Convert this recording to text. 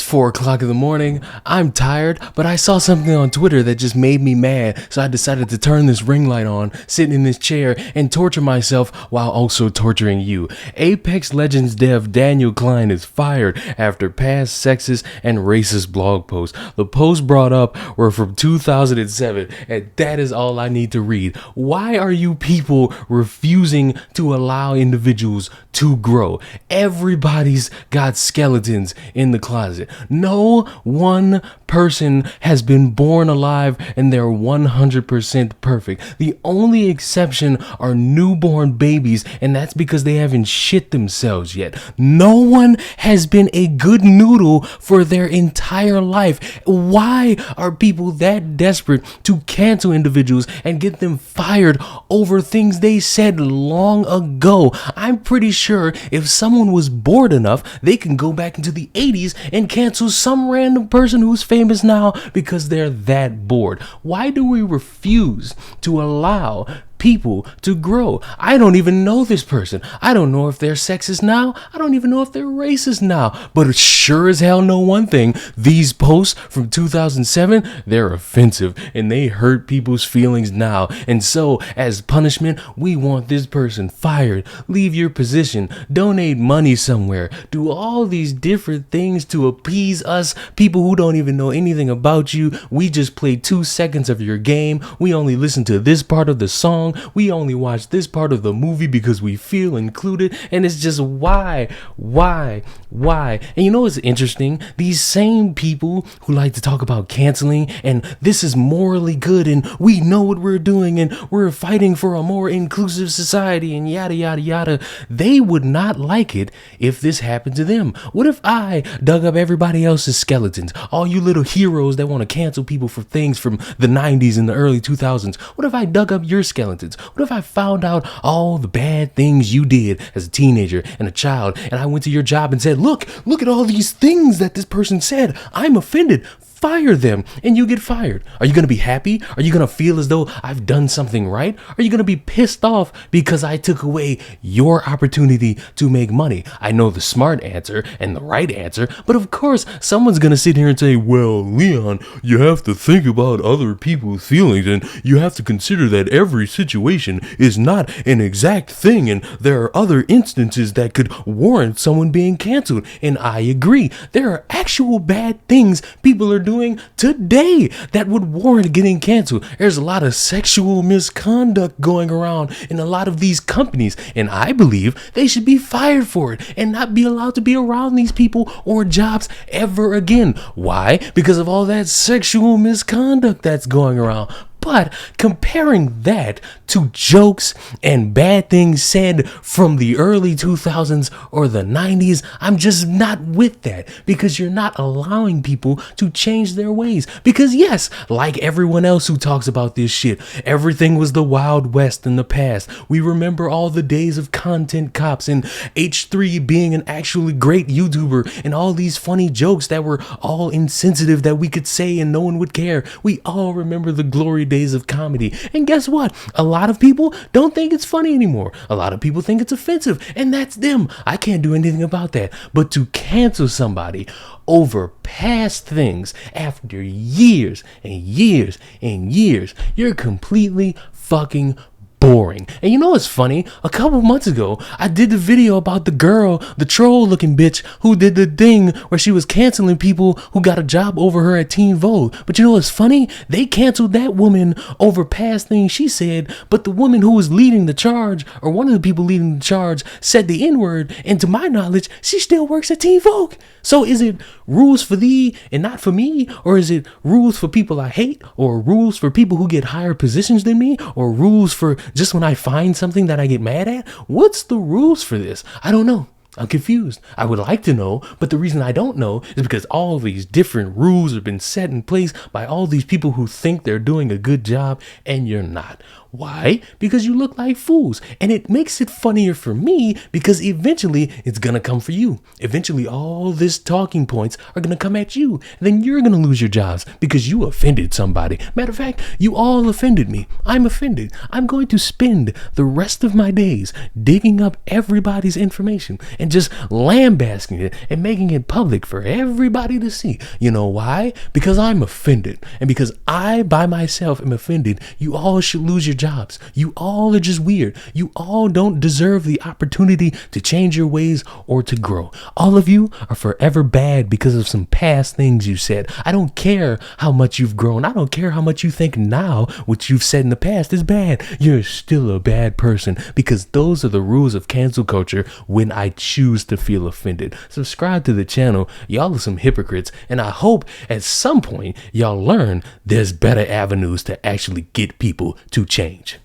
4 o'clock in the morning. I'm tired, but I saw something on Twitter that just made me mad, so I decided to turn this ring light on, sit in this chair, and torture myself while also torturing you. Apex Legends dev Daniel Klein is fired after past sexist and racist blog posts. The posts brought up were from 2007, and that is all I need to read. Why are you people refusing to allow individuals to grow? Everybody's got skeletons in the closet. No one person has been born alive and they're 100% perfect. The only exception are newborn babies, and that's because they haven't shit themselves yet. No one has been a good noodle for their entire life. Why are people that desperate to cancel individuals and get them fired over things they said long ago? I'm pretty sure if someone was bored enough, they can go back into the 80s and cancel some random person who's famous now because they're that bored. Why do we refuse to allow people to grow? I don't even know this person. I don't know if they're sexist now. I don't even know if they're racist now. But it sure as hell know one thing. These posts from 2007, they're offensive and they hurt people's feelings now. And so, as punishment, we want this person fired. Leave your position. Donate money somewhere. Do all these different things to appease us, people who don't even know anything about you. We just played 2 seconds of your game. We only listen to this part of the song. We only watch this part of the movie because we feel included, and it's just why? And you know what's interesting? These same people who like to talk about canceling and this is morally good and we know what we're doing and we're fighting for a more inclusive society and yada yada yada, they would not like it if this happened to them. What if I dug up everybody else's skeletons? All you little heroes that want to cancel people for things from the 90s and the early 2000s. What if I dug up your skeletons? What if I found out all the bad things you did as a teenager and a child, and I went to your job and said, look at all these things that this person said. I'm offended. Fire them, and you get fired. Are you going to be happy? Are you going to feel as though I've done something right? Are you going to be pissed off because I took away your opportunity to make money? I know the smart answer and the right answer, but of course, someone's going to sit here and say, well, Leon, you have to think about other people's feelings, and you have to consider that every situation is not an exact thing, and there are other instances that could warrant someone being canceled. And I agree. There are actual bad things people are doing today that would warrant getting canceled. There's a lot of sexual misconduct going around in a lot of these companies, and I believe they should be fired for it and not be allowed to be around these people or jobs ever again. Why? Because of all that sexual misconduct that's going around. But comparing that to jokes and bad things said from the early 2000s or the 90s, I'm just not with that, because you're not allowing people to change their ways. Because yes, like everyone else who talks about this shit, everything was the Wild West in the past. We remember all the days of content cops and H3 being an actually great YouTuber and all these funny jokes that were all insensitive that we could say and no one would care. We all remember the glory days of comedy. And guess what? A lot of people don't think it's funny anymore. A lot of people think it's offensive, and that's them. I can't do anything about that. But to cancel somebody over past things after years and years and years, you're completely fucking boring. And you know what's funny? A couple months ago, I did the video about the girl, the troll looking bitch, who did the thing where she was canceling people who got a job over her at Teen Vogue. But you know what's funny? They canceled that woman over past things she said, but the woman who was leading the charge, or one of the people leading the charge, said the N-word, and to my knowledge, she still works at Teen Vogue. So is it rules for thee and not for me? Or is it rules for people I hate? Or rules for people who get higher positions than me? Or rules for just when I find something that I get mad at? What's the rules for this? I don't know. I'm confused. I would like to know, but the reason I don't know is because all these different rules have been set in place by all these people who think they're doing a good job, and you're not. Why? Because you look like fools. And it makes it funnier for me because eventually it's going to come for you. Eventually all this talking points are going to come at you. Then you're going to lose your jobs because you offended somebody. Matter of fact, you all offended me. I'm offended. I'm going to spend the rest of my days digging up everybody's information and and just lambasting it and making it public for everybody to see. You know why? Because I'm offended. And because I by myself am offended, you all should lose your jobs. You all are just weird. You all don't deserve the opportunity to change your ways or to grow. All of you are forever bad because of some past things you said. I don't care how much you've grown. I don't care how much you think now what you've said in the past is bad. You're still a bad person, because those are the rules of cancel culture when I choose to feel offended. Subscribe to the channel. Y'all are some hypocrites, and I hope at some point y'all learn there's better avenues to actually get people to change.